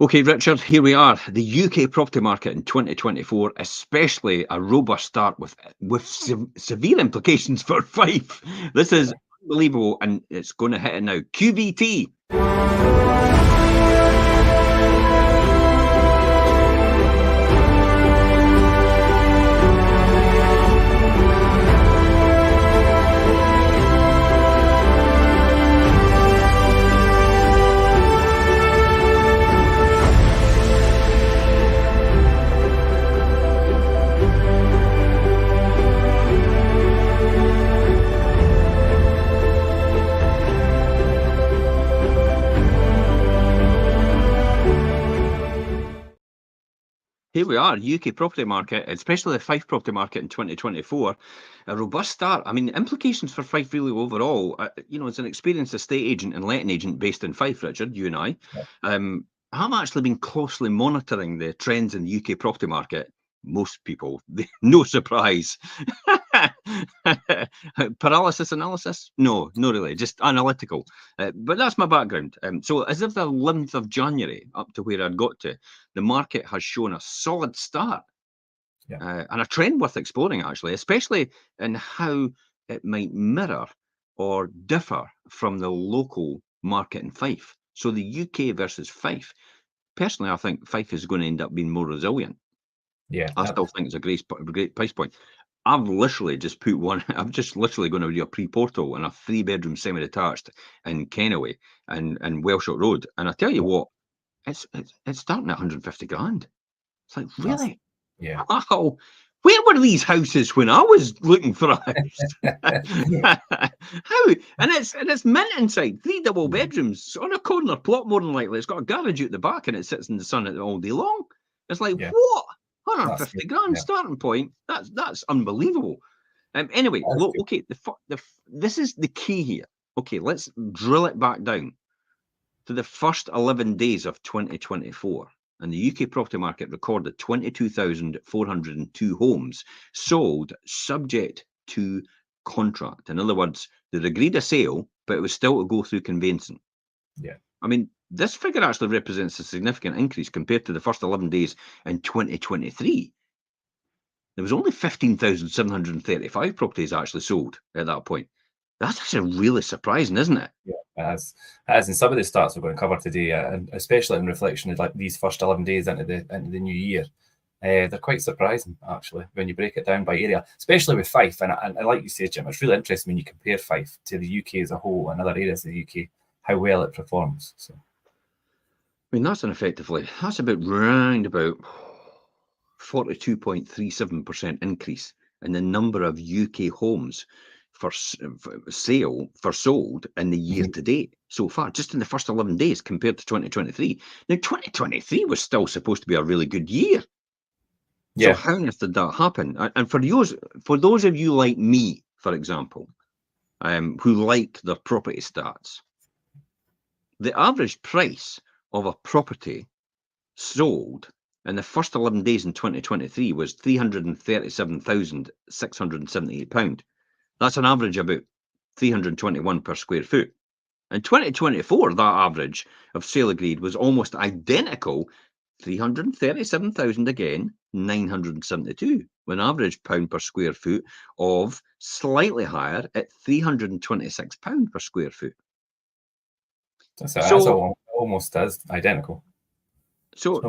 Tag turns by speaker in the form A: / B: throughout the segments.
A: Okay, Richard, here we are. The UK property market in 2024, especially a robust start with severe implications for Fife. This
B: Yeah.
A: is unbelievable, and it's going to hit it now. QBT. Here we are, UK property market, especially the Fife property market in 2024, a robust start. I mean, implications for Fife really overall. As an experienced estate agent and letting agent based in Fife, Richard, you and I've actually been closely monitoring the trends in the UK property market. Most people, no surprise. Paralysis analysis? No, not really, just analytical. But that's my background. So as of the 11th of January, up to where I'd got to, the market has shown a solid start and a trend worth exploring, actually, especially in how it might mirror or differ from the local market in Fife. So the UK versus Fife. Personally, I think Fife is going to end up being more resilient.
B: Yeah.
A: I still think it's a great price point. I've literally just put one. I'm just literally going to do a pre-portal and a 3-bedroom semi-detached in Kennoway and Wellshot Road. And I tell you what, it's starting at 150 grand. It's like, really?
B: Yeah.
A: Wow. Where were these houses when I was looking for a house? How? And it's mint inside. 3 double bedrooms on a corner plot, more than likely. It's got a garage out the back and it sits in the sun all day long. It's like, what? 150 grand starting point. That's unbelievable. Anyway, look, okay, this is the key here. Okay, let's drill it back down to the first 11 days of 2024. And the UK property market recorded 22,402 homes sold subject to contract. In other words, they'd agreed a sale, but it was still to go through conveyancing.
B: Yeah.
A: I mean, this figure actually represents a significant increase compared to the first 11 days in 2023. There was only 15,735 properties actually sold at that point. That's actually really surprising, isn't it?
B: Yeah, as in some of the stats we're going to cover today, and especially in reflection of like these first 11 days into the new year, they're quite surprising actually when you break it down by area, especially with Fife. And like you say, Jim, it's really interesting when you compare Fife to the UK as a whole and other areas of the UK, how well it performs. So,
A: I mean, that's about round about 42.37% increase in the number of UK homes for sold in the year to date so far, just in the first 11 days compared to 2023. Now, 2023 was still supposed to be a really good year. So
B: yeah,
A: how on earth did that happen? And for those of you like me, for example, who like their property stats, the average price of a property sold in the first 11 days in 2023 was £337,678. That's an average of about 321 per square foot. In 2024, that average of sale agreed was almost identical, 337,000 again, 972, with an average pound per square foot of slightly higher at £326 per square foot.
B: that's almost as identical.
A: So,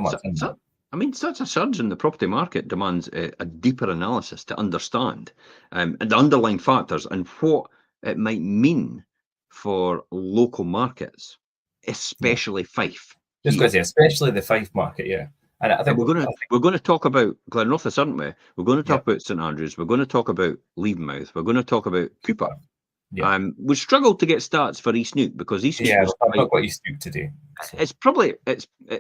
A: I mean, such a surge in the property market demands a deeper analysis to understand and the underlying factors and what it might mean for local markets, especially Fife.
B: Just going to say, especially the Fife market, yeah. And I think
A: we're going to talk about Glenrothes, aren't we? We're going to talk about St Andrews. We're going to talk about Leavenmouth. We're going to talk about Cooper.
B: Yeah.
A: We struggled to get stats for East Neuk because East Neuk was
B: I've not got East Neuk today.
A: So.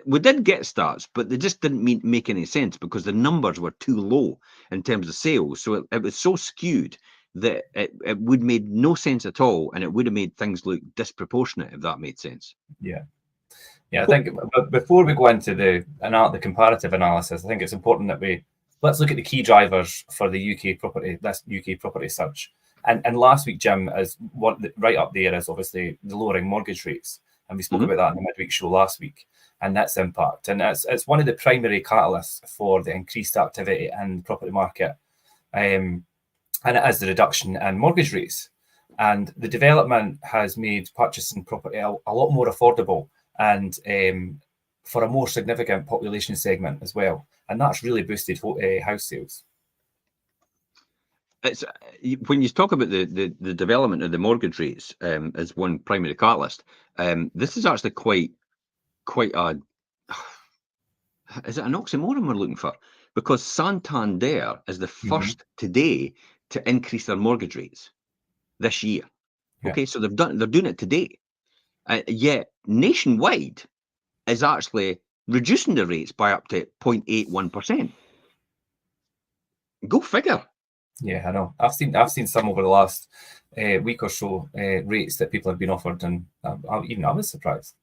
A: We did get stats, but they just didn't make any sense because the numbers were too low in terms of sales. So it was so skewed that it would made no sense at all, and it would have made things look disproportionate if that made sense.
B: Yeah. I think before we go into the comparative analysis, I think it's important that let's look at the key drivers for the UK property search. And last week, Jim, right up there is obviously the lowering mortgage rates, and we spoke about that in the midweek show last week. and its impact. And it's one of the primary catalysts for the increased activity in the property market. And it is the reduction in mortgage rates. And the development has made purchasing property a lot more affordable and for a more significant population segment as well. And that's really boosted house sales.
A: It's when you talk about the development of the mortgage rates as one primary catalyst. This is actually quite a is it an oxymoron we're looking for? Because Santander is the first today to increase their mortgage rates this year.
B: Yeah.
A: Okay, so they're doing it today. Yet Nationwide is actually reducing the rates by up to 0.81%. Go figure.
B: Yeah, I know. I've seen some over the last week or so rates that people have been offered, and even I was surprised.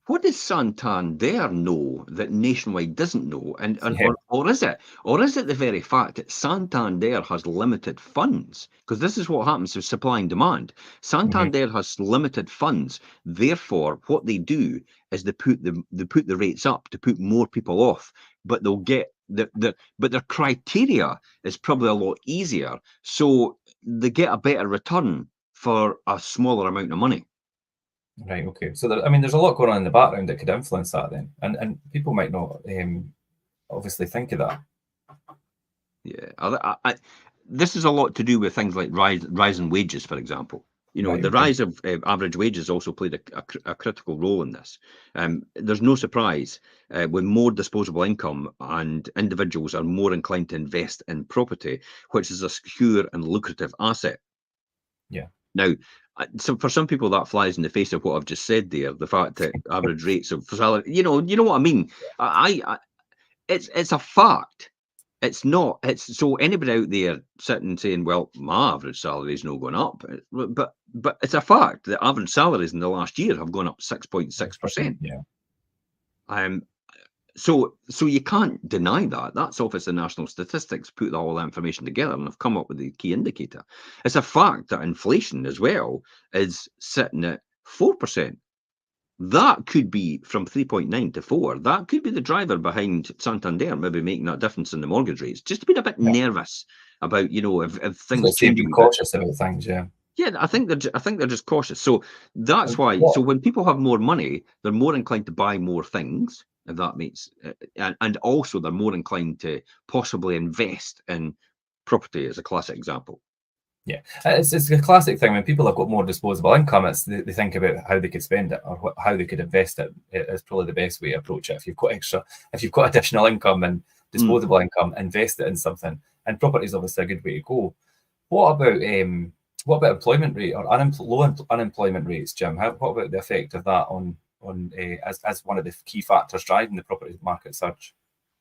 A: What does Santander know that Nationwide doesn't know? And
B: Yeah.
A: or is it the very fact that Santander has limited funds? Because this is what happens with supply and demand. Santander has limited funds. Therefore, what they do is they put the rates up to put more people off, but they'll get but their criteria is probably a lot easier, so they get a better return for a smaller amount of money.
B: Right. Okay. So there's a lot going on in the background that could influence that then, and people might not obviously think of that.
A: Yeah, this is a lot to do with things like rising wages, for example.
B: Right,
A: the
B: okay.
A: rise of average wages also played a critical role in this. There's no surprise with more disposable income, and individuals are more inclined to invest in property, which is a secure and lucrative asset.
B: Yeah.
A: Now, so for some people that flies in the face of what I've just said there. The fact that average rates of salary, you know what I mean. It's a fact. It's not. It's so anybody out there sitting saying, "Well, my average salary is not going up," but it's a fact that average salaries in the last year have gone up 6.6%.
B: Yeah.
A: So you can't deny that. That's Office of National Statistics put all that information together and have come up with the key indicator. It's a fact that inflation as well is sitting at 4%. That could be from 3.9 to 4. That could be the driver behind Santander maybe making that difference in the mortgage rates. Just being a bit nervous about, if things
B: So
A: change.
B: be cautious about things, yeah.
A: Yeah, I think they're just cautious. So that's why.
B: What?
A: So when people have more money, they're more inclined to buy more things. If that makes, and also they're more inclined to possibly invest in property, as a classic example.
B: Yeah, it's a classic thing when people have got more disposable income. It's they think about how they could spend it or how they could invest it. It's probably the best way to approach it. If you've got additional income and disposable income, invest it in something. And property is obviously a good way to go. What about employment rate or low unemployment rates, Jim? What about the effect of that on as one of the key factors driving the property market surge?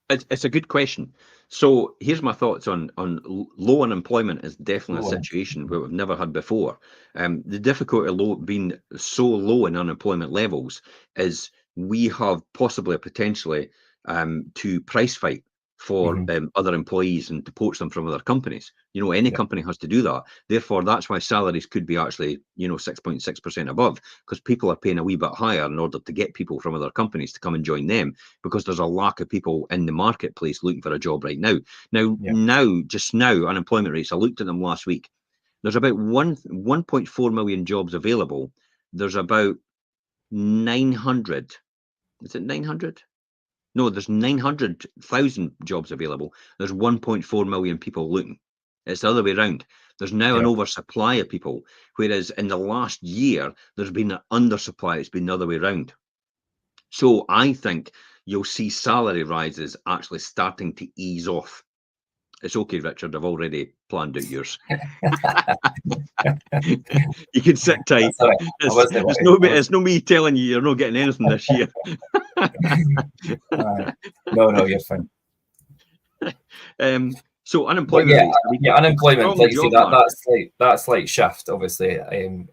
A: It's a good question. So here's my thoughts on low unemployment is definitely a situation where we've never had before. The difficulty being so low in unemployment levels is we have possibly potentially to price fight for other employees and to poach them from other companies. Any company has to do that. Therefore, that's why salaries could be actually 6.6% above, because people are paying a wee bit higher in order to get people from other companies to come and join them, because there's a lack of people in the marketplace looking for a job right now. Just now, unemployment rates, I looked at them last week. There's about 1.4 million jobs available. There's about 900. Is it 900? No, there's 900,000 jobs available. There's 1.4 million people looking. It's the other way around. There's now an oversupply of people, whereas in the last year, there's been an undersupply. It's been the other way around. So I think you'll see salary rises actually starting to ease off. It's okay, Richard. I've already planned out yours. You can sit tight. It's no me telling you you're not getting anything this year.
B: No, you're fine.
A: So unemployment rates.
B: Unemployment. Like you say, that slight shift obviously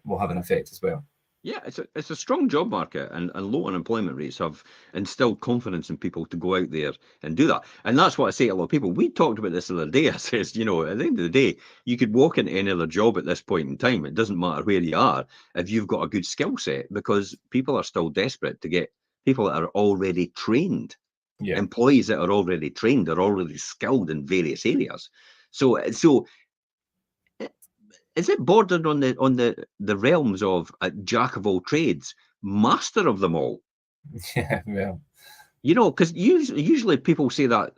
B: will have an effect as well.
A: Yeah, it's a strong job market, and low unemployment rates have instilled confidence in people to go out there and do that. And that's what I say to a lot of people. We talked about this the other day. I says, at the end of the day, you could walk into any other job at this point in time. It doesn't matter where you are if you've got a good skill set, because people are still desperate to get people that are already trained, employees that are already trained, are already skilled in various areas. So is it bordered on the realms of a jack of all trades, master of them all?
B: Yeah, well,
A: You know, because usually people say that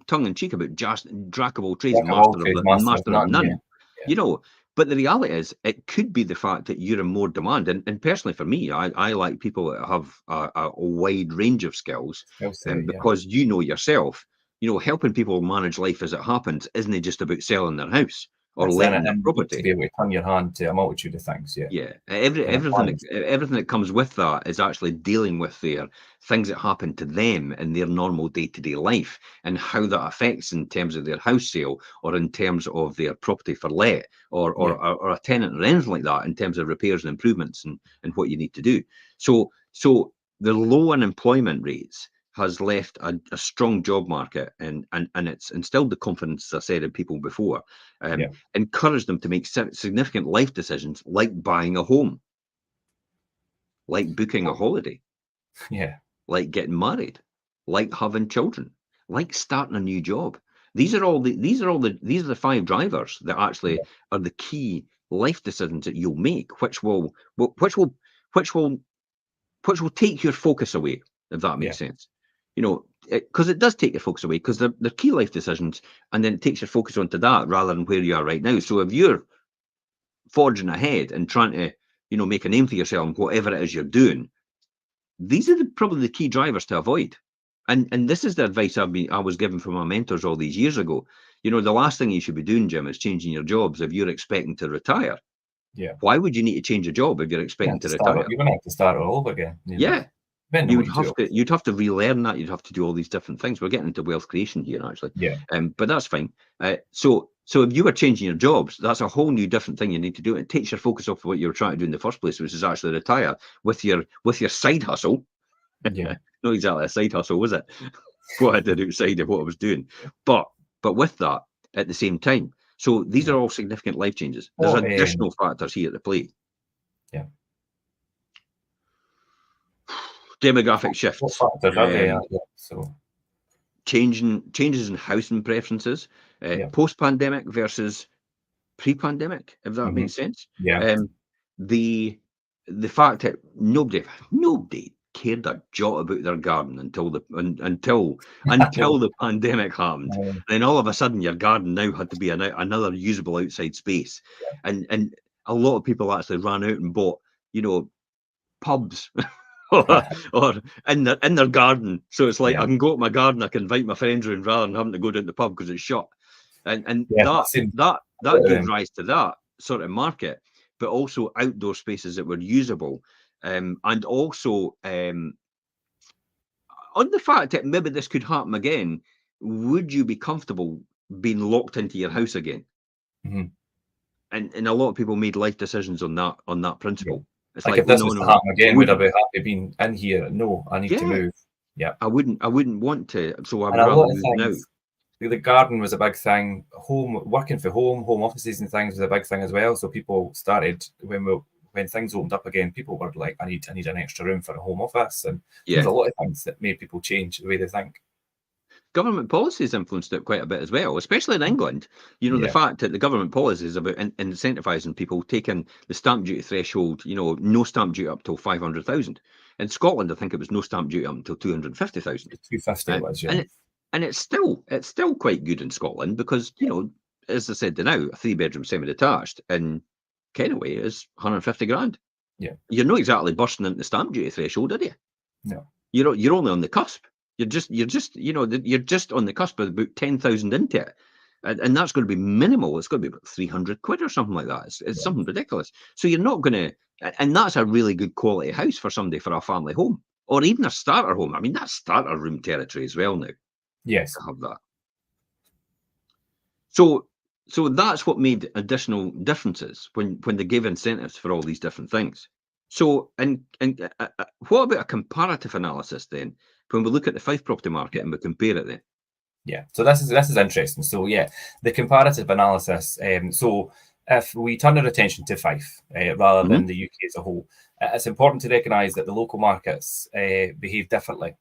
A: tongue in cheek about jack of all trades,
B: jack of all
A: master
B: trades, master of none.
A: none.
B: Yeah.
A: You know, but the reality is, it could be the fact that you're in more demand. And personally, for me, I like people that have a wide range of skills,
B: Skill set,
A: because you know yourself, helping people manage life as it happens isn't just about selling their house or
B: That's in it,
A: letting their
B: and you need to
A: property.
B: be able to turn your hand to a multitude of things. Yeah.
A: Yeah,
B: And
A: everything that comes with that is actually dealing with their things that happen to them in their normal day-to-day life, and how that affects in terms of their house sale, or in terms of their property for let, or a tenant, or anything like that, in terms of repairs and improvements, and what you need to do. So the low unemployment rates has left a strong job market, and it's instilled the confidence, as I said, in people before, encouraged them to make significant life decisions, like buying a home, like booking a holiday,
B: yeah,
A: like getting married, like having children, like starting a new job. These are the 5 drivers that actually are the key life decisions that you'll make, which will take your focus away, if that makes sense. Because it does take your focus away, because they're key life decisions, and then it takes your focus onto that rather than where you are right now. So if you're forging ahead and trying to, make a name for yourself in whatever it is you're doing, these are probably the key drivers to avoid. And this is the advice I was given from my mentors all these years ago. The last thing you should be doing, Jim, is changing your jobs if you're expecting to retire.
B: yeah.
A: Why would you need to change a job if you're expecting to retire?
B: You're going to have to start all over again.
A: Yeah.
B: Depending on what you do.
A: You'd have to relearn that. You'd have to do all these different things. We're getting into wealth creation here, actually.
B: Yeah.
A: But that's fine. So if you were changing your jobs, that's a whole new different thing you need to do. It takes your focus off what you were trying to do in the first place, which is actually retire with your side hustle.
B: Yeah.
A: Not exactly a side hustle, was it? What I did outside of what I was doing. But with that at the same time. So these are all significant life changes. There's additional factors here to play.
B: Yeah.
A: Demographic shifts.
B: What factors are they? So
A: changes in housing preferences, post-pandemic versus pre-pandemic, if that makes sense.
B: Yeah.
A: The fact that nobody cared a jot about their garden until the pandemic happened. And then all of a sudden your garden now had to be another usable outside space. And a lot of people actually ran out and bought, pubs or in their garden. So it's like, I can go to my garden, I can invite my friends around rather than having to go down to the pub because it's shut. And that gave rise to that sort of market, but also outdoor spaces that were usable, and also on the fact that maybe this could happen again. Would you be comfortable being locked into your house again? And a lot of people made life decisions on that principle. It's
B: like if this was to happen again, would I be happy being in here? No, I need to move. Yeah,
A: I wouldn't want to. So I would rather move now.
B: The garden was a big thing. Working for home offices and things was a big thing as well. So people started when things opened up again. People were like, I need an extra room for a home office, and there's a lot of things that made people change the way they think.
A: Government policies influenced it quite a bit as well, especially in England. The fact that the government policy is about incentivizing people, taking the stamp duty threshold, no stamp duty up till 500,000. In Scotland, I think it was no stamp duty up until 250,000.
B: 250 was, yeah.
A: And it's still quite good in Scotland because, as I said now, a 3-bedroom semi-detached in Kennaway is 150 grand.
B: Yeah.
A: You're not exactly bursting into the stamp duty threshold, are you?
B: No.
A: You're only on the cusp. You're just on the cusp of about 10,000 into it. And that's going to be minimal. It's going to be about 300 quid or something like that. It's something ridiculous. So you're not going to, and that's a really good quality house for somebody for a family home, or even a starter home. I mean, that's starter room territory as well now.
B: Yes.
A: To have that. So that's what made additional differences when they gave incentives for all these different things. So, and what about a comparative analysis then? When we look at the Fife property market and we compare it then?
B: Yeah, so this is interesting. So yeah, the comparative analysis. So if we turn our attention to Fife rather than the UK as a whole, it's important to recognise that the local markets behave differently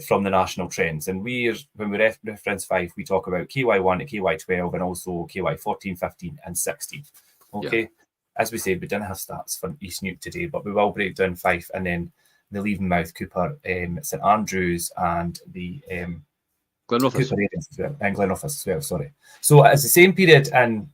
B: from the national trends. And when we reference Fife, we talk about KY1 to KY12 and also KY14, 15 and 16. Okay. Yeah. As we said, we didn't have stats for East Neuk today, but we will break down Fife and then the Leavenmouth, Cooper, St Andrews and the
A: Glenrothes.
B: Cooper areas as well, and Glenrothes as well, sorry. So it's the same period in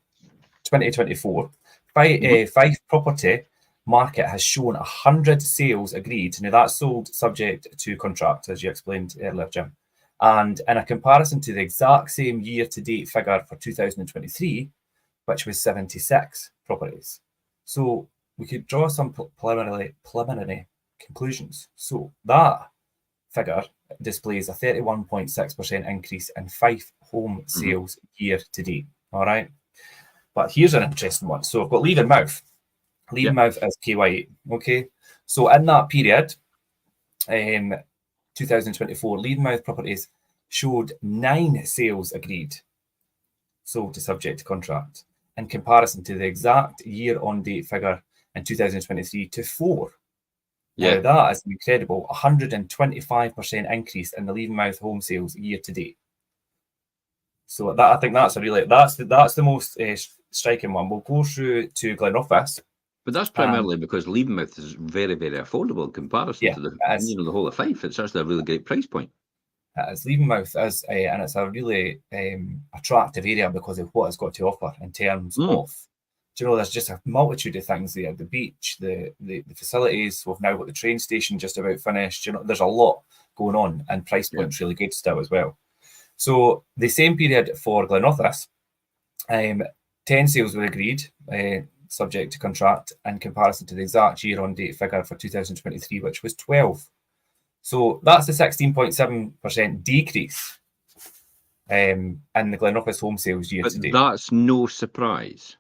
B: 2024. Fife property market has shown 100 sales agreed. Now that's sold subject to contract, as you explained earlier, Jim. And in a comparison to the exact same year-to-date figure for 2023, which was 76 properties. So we could draw some preliminary conclusions. So that figure displays a 31.6% increase in Fife home sales year-to-date. All right. But here's an interesting one. So I've got Leavenmouth. Leavenmouth is KY8. Okay. So in that period, 2024, Leavenmouth properties showed 9 sales agreed, sold to subject to contract, in comparison to the exact year-on-date figure in 2023 to 4. Yeah. Now that is an incredible 125% increase in the Leavenmouth home sales year-to-date. So that, I think that's that's the most striking one. We'll go through to Glenrothes.
A: But that's primarily because Leavenmouth is very, very affordable in comparison to the whole of Fife. It's actually a really great price point.
B: It's Leavenmouth is, and it's a really attractive area because of what it's got to offer in terms of, there's just a multitude of things there. The beach, the facilities. We've now got the train station just about finished. There's a lot going on, and price point's really good still as well. So the same period for Glenrothes, 10 sales were agreed, subject to contract, in comparison to the exact year-on-date figure for 2023, which was 12. So that's a 16.7% decrease in the Glenrothes home sales year-to-date.
A: But that's no surprise,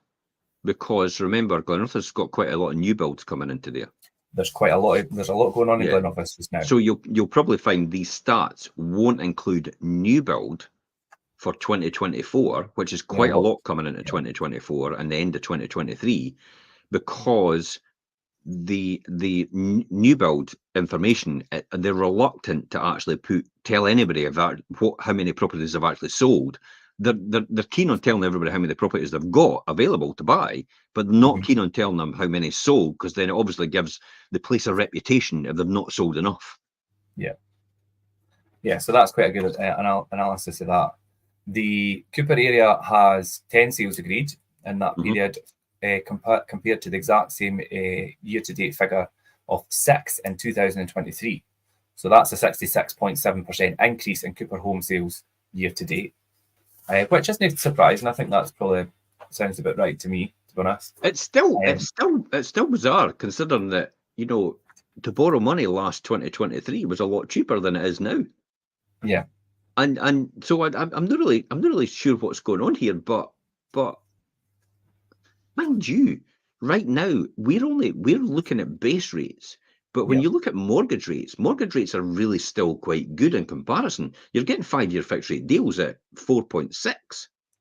A: because remember, Glenrothes has got quite a lot of new builds coming into there.
B: There's a lot going on in Glenrothes just now.
A: So you'll probably find these stats won't include new build for 2024, which is quite a lot coming into 2024 and the end of 2023, because the new build information, they're reluctant to actually tell anybody about how many properties they've actually sold. They're keen on telling everybody how many properties they've got available to buy, but not keen on telling them how many sold, because then it obviously gives the place a reputation if they've not sold enough.
B: Yeah, so that's quite a good analysis of that. The Cooper area has 10 sales agreed in that period, compared to the exact same year-to-date figure of 6 in 2023. So that's a 66.7% increase in Cooper home sales year-to-date, which isn't surprising. I think that's probably sounds about right to me, to be honest.
A: It's still bizarre, considering that, to borrow money last 2023 was a lot cheaper than it is now.
B: Yeah.
A: And so I'm not really sure what's going on here, but mind you, right now we're looking at base rates, but when you look at mortgage rates are really still quite good in comparison. You're getting 5-year fixed rate deals at 4.6.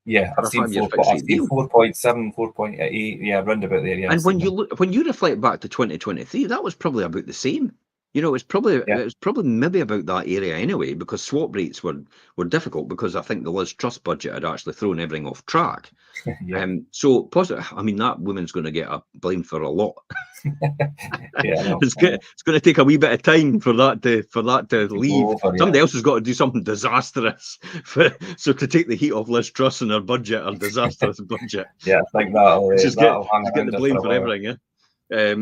B: Yeah, I've seen 4.7, 4.8, round about there. Yeah,
A: and when you reflect back to 2023, that was probably about the same. It's probably maybe about that area anyway, because swap rates were difficult, because I think the Liz Truss budget had actually thrown everything off track. So positive. I mean, that woman's going to get blamed for a lot. It's going to take a wee bit of time for that to leave. Somebody else has got to do something disastrous to take the heat off Liz Truss and her budget, or disastrous budget.
B: Yeah, I think that'll
A: she's getting the blame for everything. Yeah.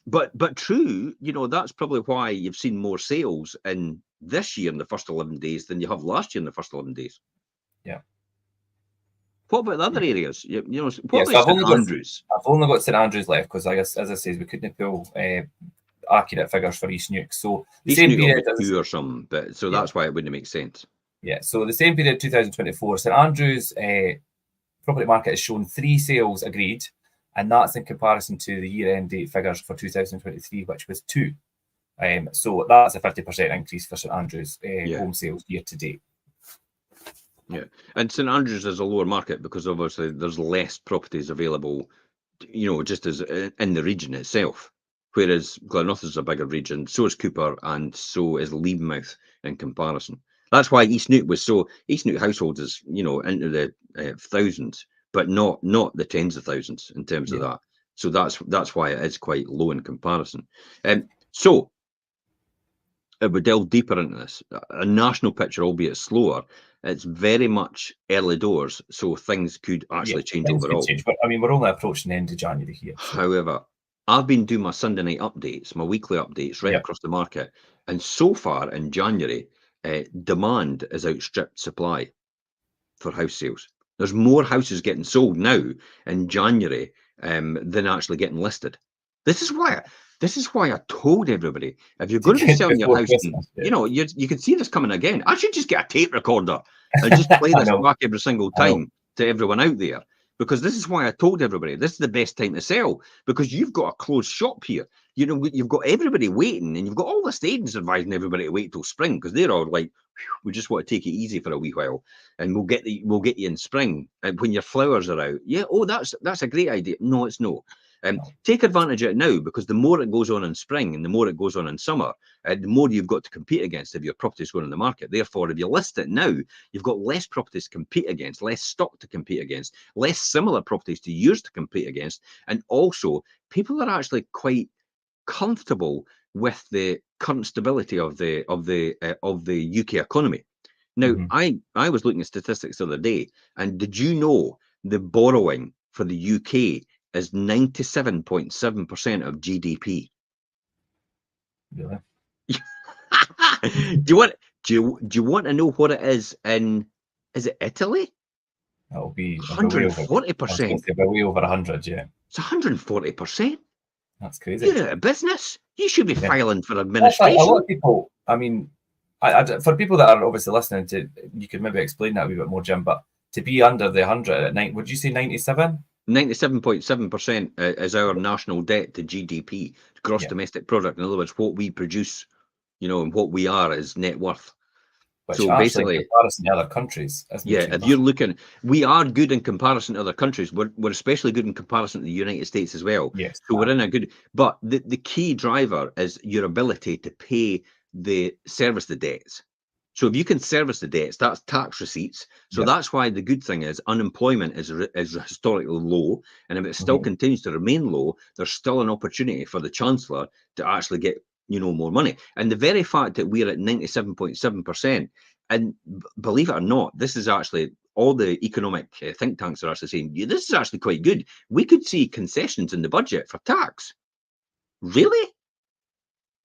A: But true, that's probably why you've seen more sales in this year in the first 11 days than you have last year in the first 11 days.
B: Yeah.
A: What about the other areas?
B: What about St Andrews? I've only got St Andrews left, because I guess, as I said, we couldn't pull accurate figures for East Neuk. So the same period
A: or something, but so that's why it wouldn't make sense.
B: Yeah. So the same period, 2024, St Andrews property market has shown 3 sales agreed. And that's in comparison to the year-end date figures for 2023, which was 2. So that's a 50% increase for St Andrews home sales year-to-date.
A: Yeah, and St Andrews is a lower market because obviously there's less properties available, just as in the region itself. Whereas Glenrothes is a bigger region, so is Cooper, and so is Levenmouth in comparison. That's why East Neuk households is, into the thousands, but not the tens of thousands in terms of that. So that's why it is quite low in comparison. So if we delve deeper into this, a national picture, albeit slower, it's very much early doors, so things could actually change
B: things could
A: overall.
B: change, but I mean, we're only approaching the end of January here. So.
A: However, I've been doing my Sunday night updates, my weekly updates right across the market, and so far in January, demand has outstripped supply for house sales. There's more houses getting sold now in January than actually getting listed. This is why I told everybody, if you're going to be selling your house, you can see this coming again. I should just get a tape recorder and just play this back every single time to everyone out there. Because this is why I told everybody, this is the best time to sell, because you've got a closed shop here. You've got everybody waiting, and you've got all the agents advising everybody to wait till spring, because they're all like, we just want to take it easy for a wee while, and we'll get you in spring, and when your flowers are out. Yeah, that's a great idea. No, it's no. Take advantage of it now, because the more it goes on in spring and the more it goes on in summer, the more you've got to compete against if your property's going on the market. Therefore, if you list it now, you've got less properties to compete against, less stock to compete against, less similar properties to yours to compete against, and also people are actually quite comfortable with the current stability of the UK economy. Now, I was looking at statistics the other day, and did you know the borrowing for the UK is 97.7% of GDP?
B: Really?
A: Do you want to know what it is in? Is it Italy?
B: That'll be
A: 140%.
B: Way over 100, yeah.
A: It's 140%.
B: That's crazy.
A: You're out of business. You should be filing for
B: A
A: administration.
B: lot of people, I mean, for people that are obviously listening to, you could maybe explain that a wee bit more, Jim, but to be under the 100 at night, would you say 97?
A: 97.7% is our national debt to GDP, gross domestic product. In other words, what we produce, and what we are is net worth.
B: Which
A: so basically,
B: in comparison to other countries,
A: if you're looking, we are good in comparison to other countries. We're especially good in comparison to the United States as well.
B: Yes.
A: So we're in a good, but the key driver is your ability to pay service the debts. So if you can service the debts, that's tax receipts. So that's why the good thing is unemployment is historically low. And if it still continues to remain low, there's still an opportunity for the Chancellor to actually get, more money. And the very fact that we're at 97.7%, and believe it or not, this is actually all the economic think tanks are actually saying, this is actually quite good. We could see concessions in the budget for tax. Really?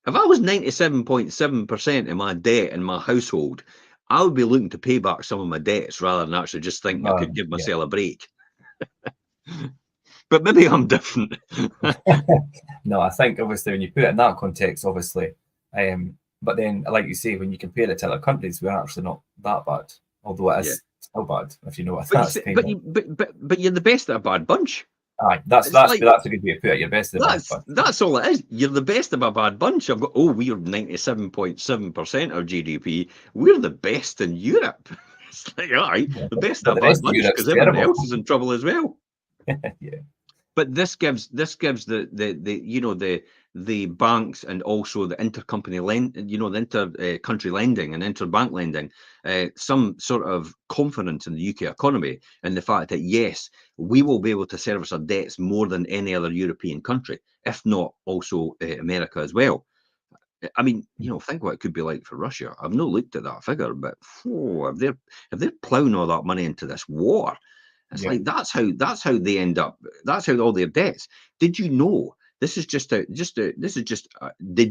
A: If I was 97.7% of my debt in my household, I would be looking to pay back some of my debts rather than actually just thinking I could give myself a break. But maybe I'm different.
B: No, I think obviously when you put it in that context, obviously, but then like you say, when you compare it to other countries, we're actually not that bad. Although it is still bad, if you know what that's.
A: But you're the best of a bad bunch.
B: Aye, that's a good way to put it. You're best of the best bunch.
A: That's all it is. You're the best of a bad bunch. We're 97.7% of GDP. We're the best in Europe. It's like, all right, the best of a bad bunch because everybody else is in trouble as well.
B: Yeah.
A: But this gives the banks and also the intercompany the inter-country lending and interbank lending, some sort of confidence in the UK economy and the fact that yes, we will be able to service our debts more than any other European country, if not also America as well. I mean, think what it could be like for Russia. I've not looked at that figure, but if they're ploughing all that money into this war, it's like that's how they end up. That's how all their debts. Did you know? Did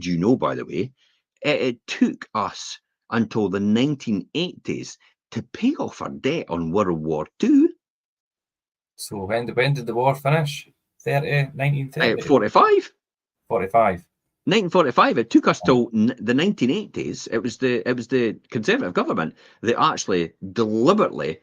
A: you know? By the way, it took us until the 1980s to pay off our debt on World War II.
B: So when did the war finish? 1930?
A: 45.
B: 45.
A: 1945. It took us till the 1980s. It was the Conservative government that actually deliberately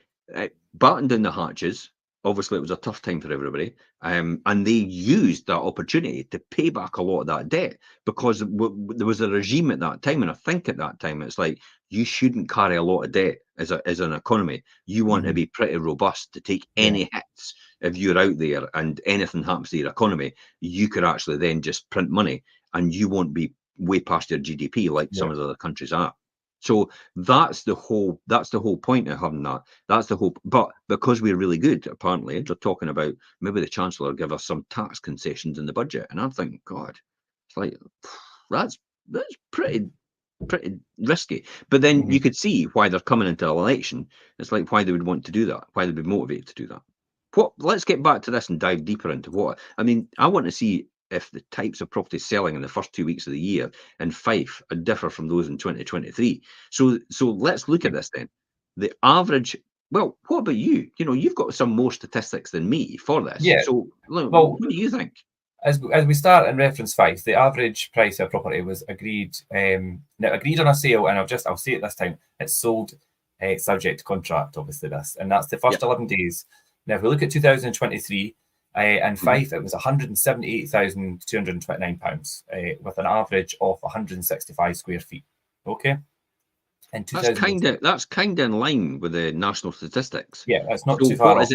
A: battened down the hatches obviously it was a tough time for everybody, and they used that opportunity to pay back a lot of that debt, because there was a regime at that time, and I think at that time it's like, you shouldn't carry a lot of debt as an economy. You want to be pretty robust to take any hits. If you're out there and anything happens to your economy, you could actually then just print money, and you won't be way past your GDP like some of the other countries are. So that's the whole point of having that. That's the whole. But because we're really good, apparently, they're talking about maybe the Chancellor give us some tax concessions in the budget, and I'm thinking, God, it's like that's pretty risky. But then you could see why they're coming into an election. It's like why they would want to do that, why they'd be motivated to do that. Let's get back to this and dive deeper into what I mean. I want to see if the types of properties selling in the first 2 weeks of the year in Fife differ from those in 2023. So let's look at this then. The average. Well, what about you? You know, you've got some more statistics than me for this.
B: Yeah.
A: So, look,
B: Well,
A: what do you think?
B: As we start in reference Fife, the average price of a property was agreed agreed on a sale, and I'll say it this time, it's sold subject to contract, obviously this, and that's the first 11 days. Now, if we look at 2023, in Fife, it was £178,229 with an average of 165 square feet. Okay.
A: That's kind of in line with the national statistics.
B: Yeah, that's not too far off.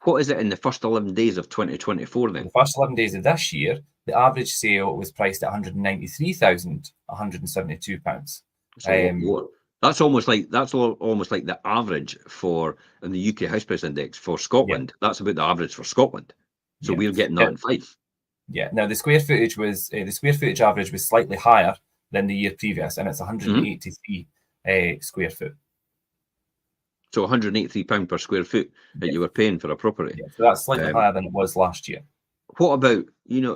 A: What is it in the first 11 days of 2024 then?
B: The first 11 days of this year, the average sale was priced at £193,172.
A: That's almost like the average for in the UK house price index for Scotland. Yeah. That's about the average for Scotland. So we're getting that in Fife.
B: Yeah. Now the square footage average was slightly higher than the year previous, and it's 183 square foot.
A: So £183 per square foot that you were paying for a property.
B: Yeah, so that's slightly higher than it was last year.
A: What about,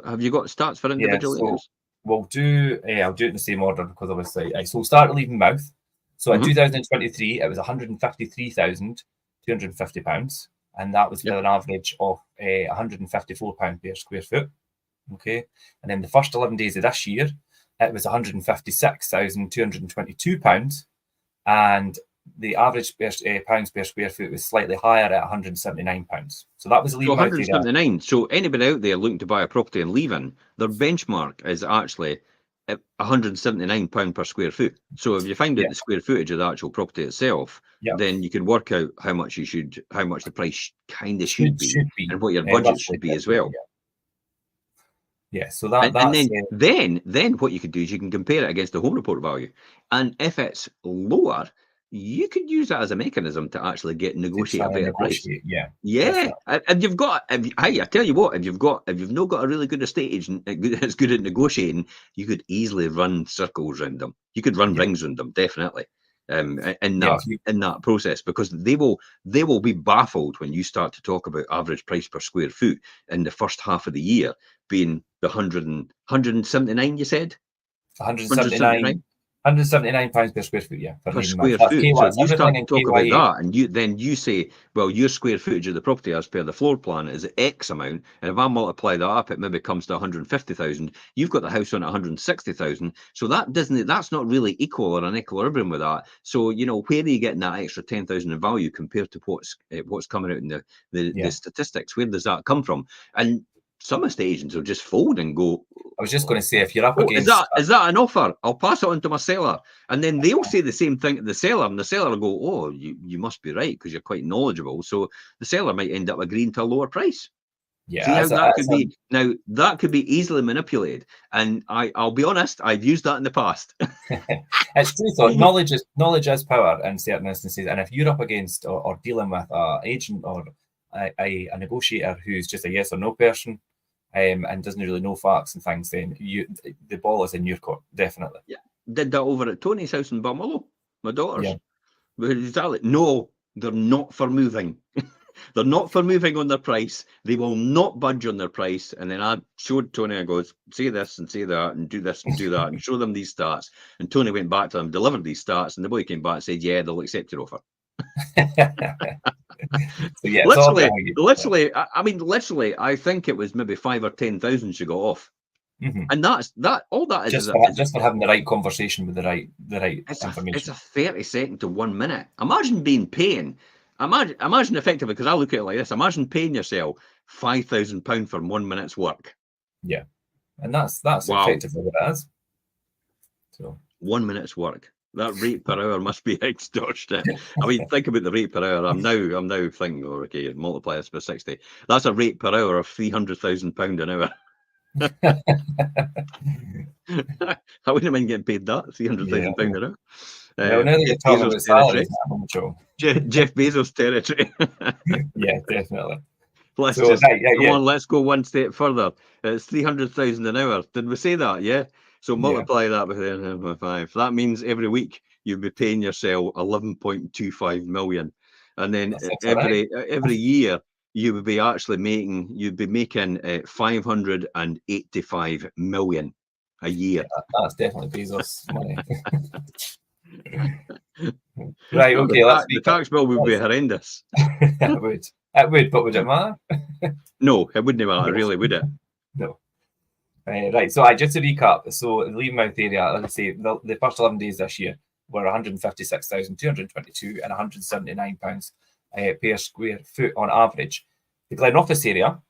A: have you got stats for individual areas?
B: I'll do it in the same order, because obviously, so we'll start at Levenmouth. So in 2023, it was £153,250, and that was with an average of £154 per square foot. Okay, and then the first 11 days of this year, it was £156,222, and the average pounds per square foot was slightly higher at £179. So that was Levenmouth.
A: 179. So anybody out there looking to buy a property in Leven, their benchmark is actually £179 per square foot. So if you find out the square footage of the actual property itself, then you can work out how much the price kind of should be, and what your budget should be as well.
B: Yeah, so
A: then what you could do is you can compare it against the home report value, and if it's lower, you could use that as a mechanism to actually negotiate a better price. Yeah, and you've got. I tell you what, if you've not got a really good estate agent that's good at negotiating, you could easily run circles around them. You could run rings around them, definitely. In that process, because they will be baffled when you start to talk about average price per square foot in the first half of the year being the 179. You said
B: 179. £179 per square foot,
A: per square foot. So you start to talk about that, and you say, well, your square footage of the property as per the floor plan is X amount, and if I multiply that up, it maybe comes to 150,000. You've got the house on at 160,000, so that's not really equal or an equilibrium with that. So where are you getting that extra 10,000 in value compared to what's coming out in the statistics? Where does that come from? And some estate agents will just fold and go.
B: I was just going to say, if you're up against...
A: Is that an offer? I'll pass it on to my seller. And then they'll say the same thing to the seller, and the seller will go, oh, you must be right, because you're quite knowledgeable. So the seller might end up agreeing to a lower price.
B: Yeah,
A: see how that could be. Now, that could be easily manipulated. And I'll be honest, I've used that in the past.
B: It's true, though. Knowledge is power in certain instances. And if you're up against or dealing with an agent or a negotiator who's just a yes or no person, and doesn't really know facts and things, then the ball is in your court, definitely.
A: Yeah, did that over at Tony's house in Balmullo, my daughter's. Yeah. No, they're not for moving. They're not for moving on their price. They will not budge on their price. And then I showed Tony, I goes, say this and say that, and do this and do that, and show them these stats. And Tony went back to them, delivered these stats, and the boy came back and said, yeah, they'll accept your offer.
B: So yeah,
A: literally, I think it was maybe 5,000 or 10,000 she got off, and all that is
B: just for having the right conversation with the right information.
A: It's a 30 second to 1 minute. Imagine being paying imagine effectively, because I look at it like this. Imagine paying yourself £5,000 for 1 minute's work.
B: Yeah, and that's
A: Wow.
B: effectively what it is. So
A: 1 minute's work. That rate per hour must be extortionate. I mean, think about the rate per hour. I'm now thinking, oh, okay, multiply this by 60. That's a rate per hour of £300,000 an hour. I wouldn't mind getting paid that, £300,000 an hour.
B: Well, now that you're talking about salaries,
A: Jeff Bezos territory.
B: Yeah, definitely.
A: Come on, let's go one step further. It's 300,000 an hour. Did we say that? Yeah. So multiply that by 5. That means every week you'd be paying yourself 11.25 million, and then every year you'd be making 585 million a year.
B: Yeah, that's definitely Bezos money. Right. Okay.
A: The tax bill would be horrendous.
B: It would. It would, but would it matter?
A: No, it wouldn't matter, really, would it?
B: No. Right. So just to recap, so the Levenmouth area, let's say the first 11 days this year were 156,222 and £179 per square foot on average. The Glenrothes area,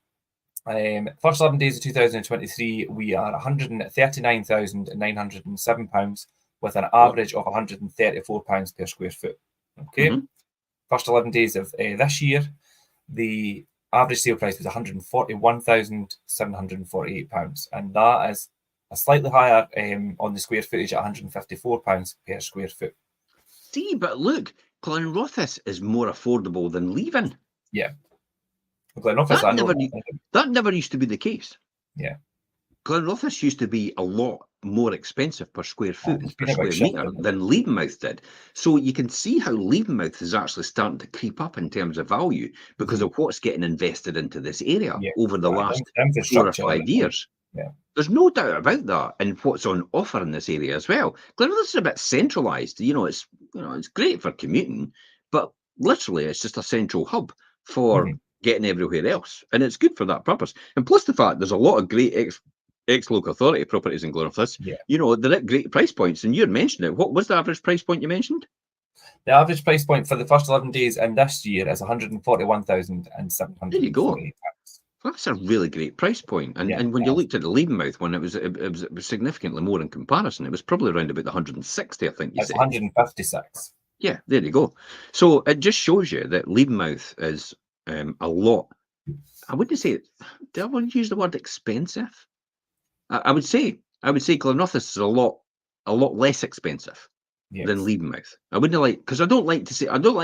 B: first 11 days of 2023, we are £139,907 with an average of £134 per square foot. Okay. First 11 days of this year, the average sale price was £141,748, and that is a slightly higher on the square footage at £154 per square foot.
A: See, but look, Glenrothes is more affordable than Leven.
B: Yeah. Glenrothes,
A: that never used to be the case.
B: Yeah.
A: Glenrothes used to be a lot more expensive per square foot and per square metre than Levenmouth did. So you can see how Levenmouth is actually starting to creep up in terms of value because of what's getting invested into this area over the last 4 or 5 years.
B: Yeah.
A: There's no doubt about that, and what's on offer in this area as well. Glenrothes is a bit centralised. It's great for commuting, but literally it's just a central hub for getting everywhere else, and it's good for that purpose. And plus the fact there's a lot of great ex-local authority properties in Glenrothes. They're at great price points, and you had mentioned it. What was the average price point you mentioned?
B: The average price point for the first 11 days in this year is £141,748.
A: There you go. That's a really great price point. And when you looked at the Levenmouth one, it was significantly more in comparison. It was probably around about the 160, I think you said.
B: 156.
A: Yeah, there you go. So it just shows you that Levenmouth is a lot. I wouldn't say. Do I want to use the word expensive? I would say Glenrothes is a lot less expensive than Levenmouth. I wouldn't because I don't like to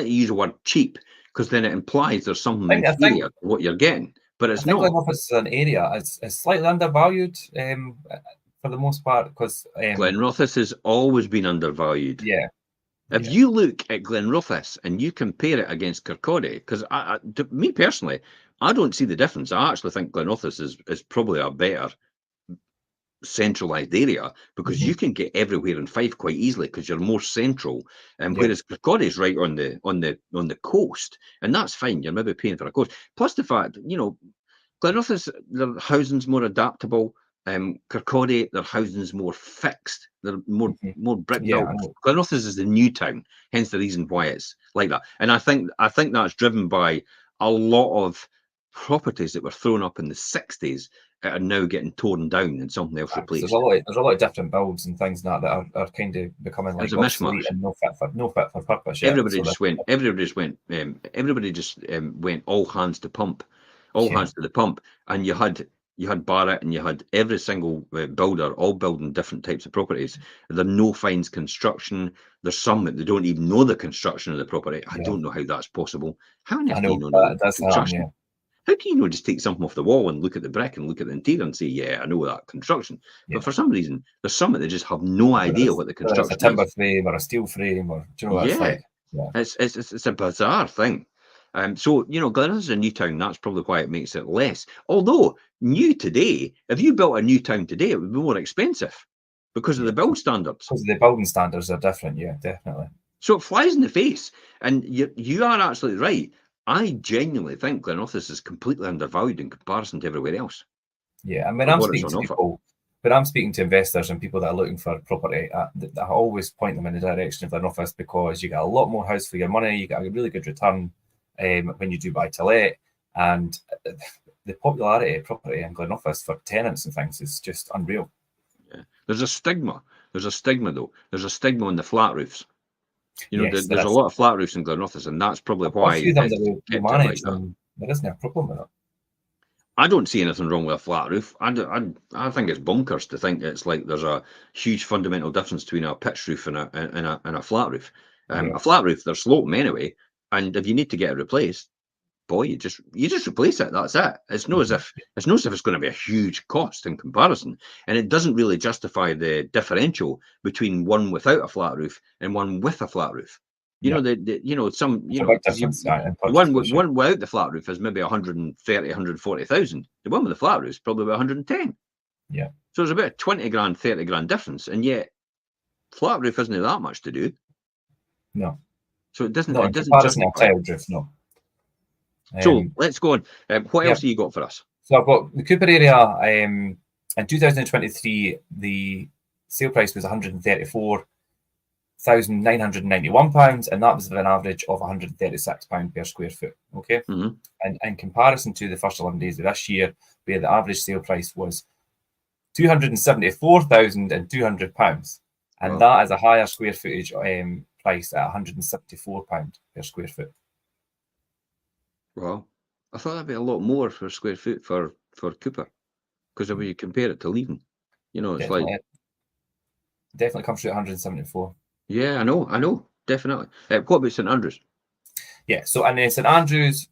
A: use the word cheap, because then it implies there's something inferior to what you're getting. But it's not.
B: Glenrothes as an area is slightly undervalued for the most part, because
A: Glenrothes has always been undervalued.
B: Yeah.
A: If you look at Glenrothes and you compare it against Kirkcaldy, because me personally, I don't see the difference. I actually think Glenrothes is probably a better centralised area, because you can get everywhere in Fife quite easily because you're more central, whereas Kirkcaldy is right on the coast, and that's fine. You're maybe paying for a coast. Plus the fact, Glenrothes, their housing's more adaptable. Kirkcaldy, their housing's more fixed. They're more brick built. Glenrothes is the new town, hence the reason why it's like that. And I think that's driven by a lot of properties that were thrown up in the 60s are now getting torn down and something else replaced.
B: There's a lot of different builds and things that are kind of becoming like obsolete and no fit for purpose.
A: Everybody just went all hands to pump, hands to the pump, and you had Barrett and you had every single builder all building different types of properties. They're no fines construction. There's some that they don't even know the construction of the property. I don't know how that's possible. How on earth do you know that construction? How can you just take something off the wall and look at the brick and look at the interior and say, yeah, I know that construction? But for some reason, there's some that they just have no idea what the construction is.
B: It's a timber frame or a steel frame, or do you know what it's like?
A: It's a bizarre thing. So, Glenrothes is a new town. That's probably why it makes it less. Although, new today, if you built a new town today, it would be more expensive because of the build standards.
B: Because the building standards are different, definitely.
A: So it flies in the face. And you are absolutely right. I genuinely think Glenrothes is completely undervalued in comparison to everywhere else.
B: Yeah, and when I'm speaking to investors and people that are looking for property, I always point them in the direction of Glenrothes, because you get a lot more house for your money, you get a really good return, when you do buy to let, and the popularity of property in Glenrothes for tenants and things is just unreal.
A: Yeah. There's a stigma. There's a stigma though. There's a stigma on the flat roofs. You know,
B: Yes,
A: there's a lot of flat roofs in Glenrothes, and that's probably
B: I've got a
A: why
B: few of them
A: it's
B: that we
A: kept it like
B: manage,
A: that.
B: and there isn't a problem with it.
A: I don't see anything wrong with a flat roof. I think it's bonkers to think it's like there's a huge fundamental difference between a pitch roof and a flat roof.
B: Yeah.
A: A flat roof, they're sloping anyway, and if you need to get it replaced, boy, you just replace it. That's it. It's not as if it's going to be a huge cost in comparison, and it doesn't really justify the differential between one without a flat roof and one with a flat roof. You know, the one without the flat roof is maybe 130, 140,000. The one with the flat roof is probably about 110.
B: Yeah.
A: So there's about a 20 grand, 30 grand difference, and yet flat roof isn't that much to do.
B: No.
A: So it doesn't.
B: No,
A: it doesn't
B: justify
A: justify.
B: a tiled roof. No.
A: So let's go on. What else have you got for us?
B: So I've got the Cooper area. In 2023, the sale price was £134,991, and that was with an average of £136 per square foot. Okay, and in comparison to the first 11 days of this year, where the average sale price was £274,200, and that is a higher square footage price at £174 per square foot.
A: Well, I thought that'd be a lot more for a square foot for Cooper, because when you compare it to Leiden, you know, it's
B: definitely comes through at 174.
A: Yeah, I know, definitely. What about St Andrews?
B: Yeah, so in St Andrews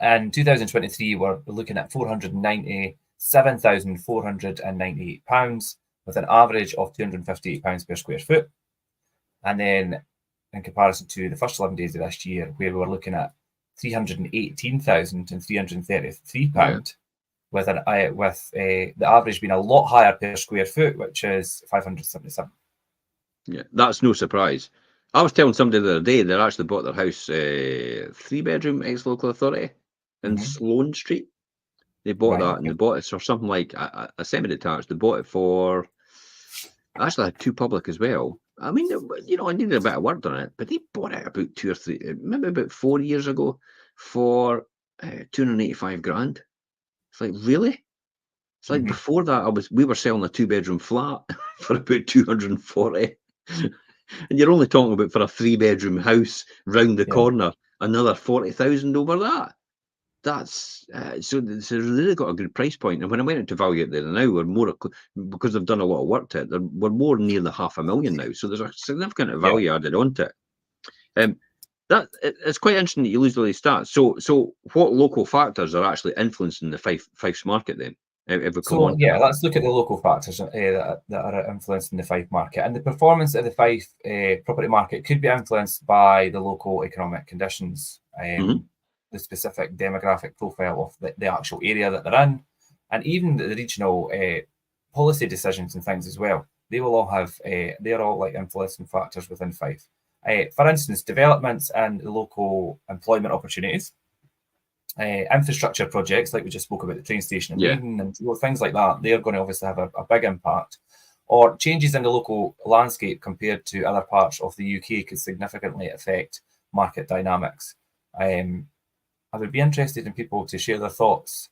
B: in 2023, we're looking at £497,498 with an average of £258 per square foot. And then in comparison to the first 11 days of this year, where we were looking at £318,333 with the average being a lot higher per square foot, which is £577.
A: Yeah, that's no surprise. I was telling somebody the other day they actually bought their house 3-bedroom ex-local authority in Sloane Street. They bought that, and they bought it for something like a semi-detached. They bought it for, actually had 2 public as well. I mean, you know, I needed a bit of work done on it, but they bought it about 2 or 3, maybe about 4 years ago for 285 grand. It's like, really? It's like before that, we were selling a 2-bedroom flat for about 240, and you're only talking about for a 3-bedroom house round the corner, another 40,000 over that. That's so they've really got a good price point. And when I went into value it there now, we're more, because they've done a lot of work to it, we're more near the £500,000 now. So there's a significant value added onto it. It's quite interesting that you lose all these stats. So what local factors are actually influencing the Fife's market then?
B: Let's look at the local factors that are influencing the Fife market. And the performance of the Fife property market could be influenced by the local economic conditions, the specific demographic profile of the actual area that they're in, and even the regional policy decisions and things as well. They will all have, they're all like influencing factors within Fife. For instance, developments and the local employment opportunities, infrastructure projects, like we just spoke about the train station in Leiden and things like that, they're going to obviously have a big impact. Or changes in the local landscape compared to other parts of the UK could significantly affect market dynamics. I would be interested in people to share their thoughts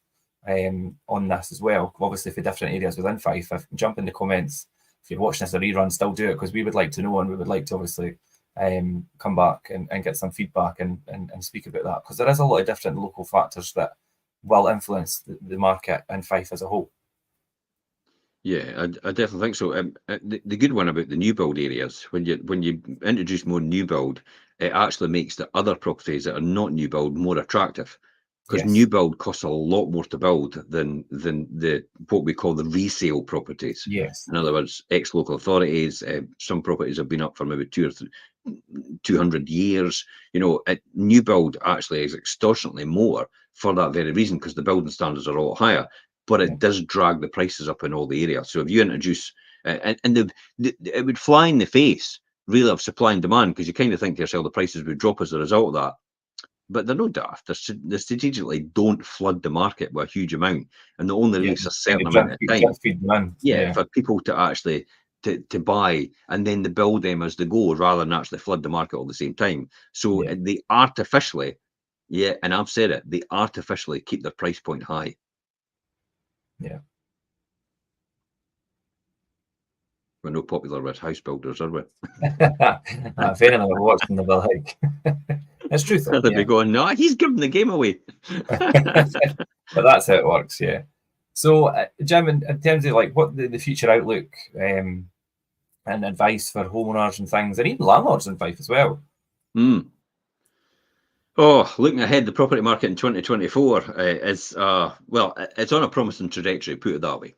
B: on this as well, obviously for different areas within Fife. Jump in the comments. If you're watching this a rerun, still do it, because we would like to know, and we would like to obviously come back and get some feedback and speak about that, because there is a lot of different local factors that will influence the market in Fife as a whole.
A: Yeah, I definitely think so. The good one about the new build areas, when you introduce more new build, it actually makes the other properties that are not new build more attractive, because new build costs a lot more to build than the what we call the resale properties.
B: Yes.
A: In other words, ex-local authorities. Some properties have been up for maybe 200 years. You know, new build actually is extortionately more for that very reason, because the building standards are a lot higher. But it does drag the prices up in all the areas. So if you introduce, it would fly in the face, really, of supply and demand, because you kind of think to yourself the prices would drop as a result of that. But they're no daft. They strategically don't flood the market with a huge amount, and they only release a certain amount of time. For people to actually to buy, and then they build them as they go, rather than actually flood the market all at the same time. So they artificially Yeah, and I've said it. They artificially keep their price point high.
B: Yeah.
A: We're no popular with house builders, are we?
B: If anything, I've watched them, they will hike. It's true, though.
A: They'll
B: Yeah.
A: be going, no, he's giving the game away.
B: But that's how it works, yeah. So, Jim, in terms of like what the future outlook and advice for homeowners and things, and even landlords in Fife as well.
A: Oh, looking ahead, the property market in 2024 is, well, it's on a promising trajectory, put it that way.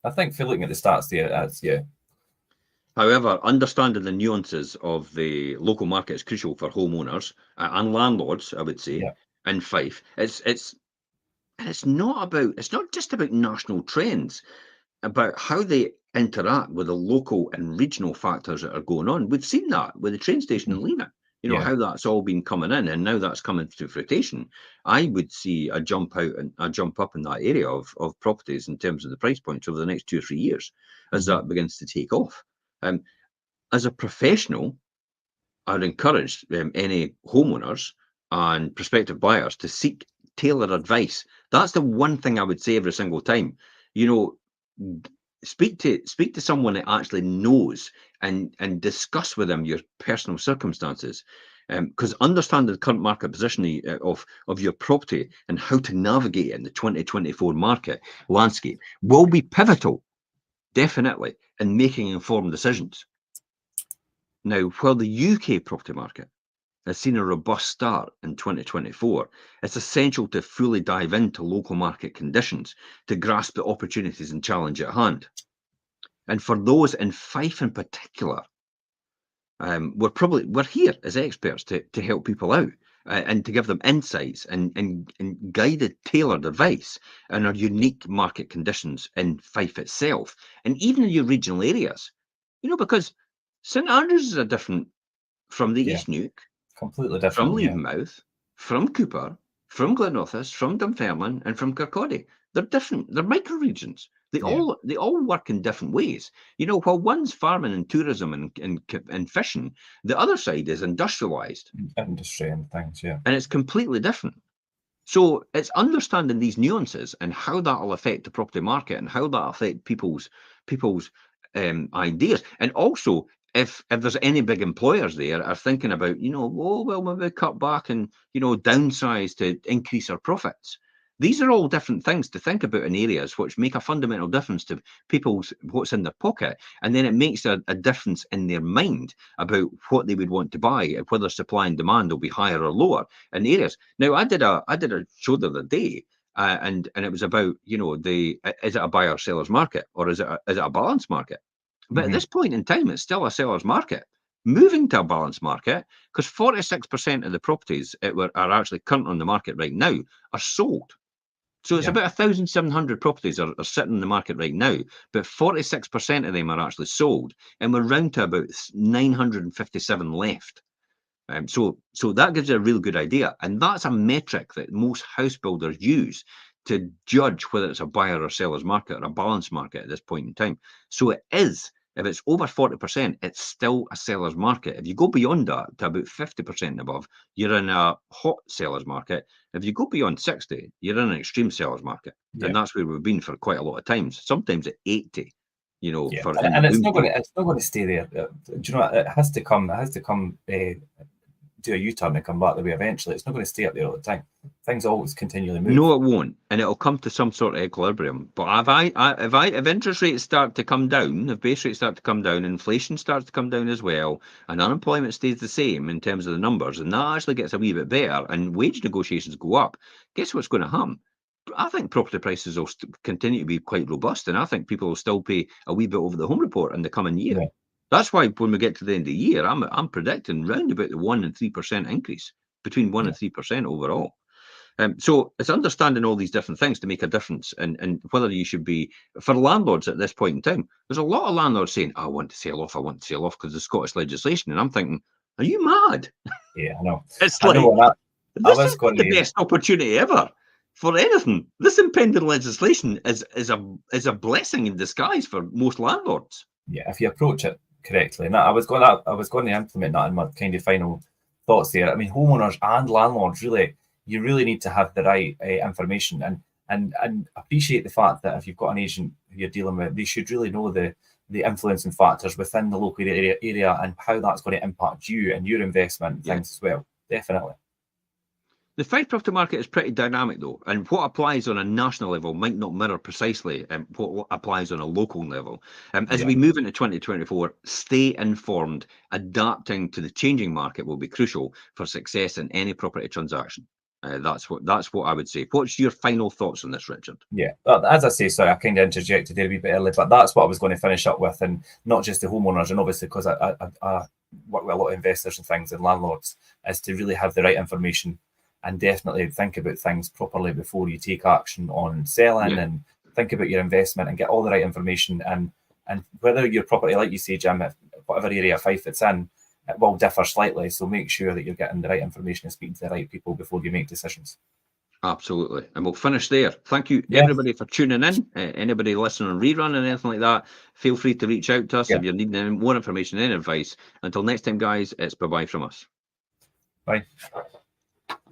B: I think if you're looking at the stats there, that's, yeah.
A: However, understanding the nuances of the local market is crucial for homeowners and landlords, I would say,
B: Yeah.
A: in Fife. It's not just about national trends, about how they interact with the local and regional factors that are going on. We've seen that with the train station in Lena,
B: Yeah.
A: how that's all been coming in, and now that's coming to fruition. I would see a jump up in that area of properties in terms of the price points over the next 2 or 3 years as that begins to take off. As a professional, I'd encourage any homeowners and prospective buyers to seek tailored advice. That's the one thing I would say every single time. Speak to someone that actually knows and discuss with them your personal circumstances. Because understanding the current market position of your property and how to navigate it in the 2024 market landscape will be pivotal, definitely, in making informed decisions. Now, while the UK property market has seen a robust start in 2024, it's essential to fully dive into local market conditions to grasp the opportunities and challenge at hand. And for those in Fife in particular, we're here as experts to help people out and to give them insights and guided, tailored advice on our unique market conditions in Fife itself, and even in your regional areas. Because St Andrews is a different from the East Neuk,
B: completely
A: from
B: different. Yeah.
A: Levenmouth, from Cooper, from Glenrothes, from Dunfermline, and from Kirkcaldy. They're different. They're microregions. They all work in different ways. While one's farming and tourism and fishing, the other side is industrialized.
B: Industry and things, yeah.
A: And it's completely different. So it's understanding these nuances and how that will affect the property market and how that affect people's ideas. And also, if there's any big employers there are thinking about, maybe cut back and, downsize to increase our profits. These are all different things to think about in areas which make a fundamental difference to people's what's in their pocket. And then it makes a difference in their mind about what they would want to buy and whether supply and demand will be higher or lower in areas. Now, I did a show the other day, and it was about, is it a buyer seller's market or is it a balanced market? But at this point in time, it's still a seller's market, moving to a balanced market, because 46% of the properties that are actually current on the market right now are sold. So it's about 1,700 properties are sitting in the market right now, but 46% of them are actually sold, and we're round to about 957 left. So that gives you a real good idea, and that's a metric that most house builders use to judge whether it's a buyer or seller's market or a balanced market at this point in time. So it is. If it's over 40%, it's still a seller's market. If you go beyond that to about 50% and above, you're in a hot seller's market. If you go beyond 60, you're in an extreme seller's market.
B: Yeah.
A: And that's where we've been for quite a lot of times, sometimes at 80. For
B: and it's not going to stay there. Do you know what? It has to come do a U-turn and come back the way eventually. It's not going to stay up there all the time. Things always continually move.
A: No, it won't, and it'll come to some sort of equilibrium. But if interest rates start to come down, if base rates start to come down, inflation starts to come down as well, and unemployment stays the same in terms of the numbers, and that actually gets a wee bit better, and wage negotiations go up, guess what's going to happen? I think property prices will continue to be quite robust, and I think people will still pay a wee bit over the home report in the coming year. Yeah. That's why when we get to the end of the year, I'm predicting round about the 1% and 3% increase, between 1% and 3% overall. So it's understanding all these different things to make a difference, and whether you should be, for landlords at this point in time, there's a lot of landlords saying, I want to sell off because of Scottish legislation. And I'm thinking, are you mad?
B: Yeah, I know.
A: It's this is the best opportunity ever for anything. This impending legislation is a blessing in disguise for most landlords.
B: Yeah, if you approach it correctly. And I was going to implement that in my kind of final thoughts there. I mean, homeowners and landlords really you really need to have the right information and appreciate the fact that if you've got an agent who you're dealing with, they should really know the influencing factors within the local area and how that's going to impact you and your investment things as well. Definitely.
A: The Fife property market is pretty dynamic, though, and what applies on a national level might not mirror precisely what applies on a local level. As we move into 2024, stay informed. Adapting to the changing market will be crucial for success in any property transaction. That's what I would say. What's your final thoughts on this, Richard?
B: Yeah, as I say, sorry, I kind of interjected there a wee bit early, but that's what I was going to finish up with, and not just the homeowners, and obviously because I work with a lot of investors and things and landlords, is to really have the right information and definitely think about things properly before you take action on selling, and think about your investment and get all the right information. And whether your property, like you say, Jim, whatever area of Fife it's in, it will differ slightly. So make sure that you're getting the right information and speaking to the right people before you make decisions.
A: Absolutely. And we'll finish there. Thank you, everybody, for tuning in. Anybody listening on rerun and anything like that, feel free to reach out to us if you're needing any more information and advice. Until next time, guys, it's bye-bye from us.
B: Bye.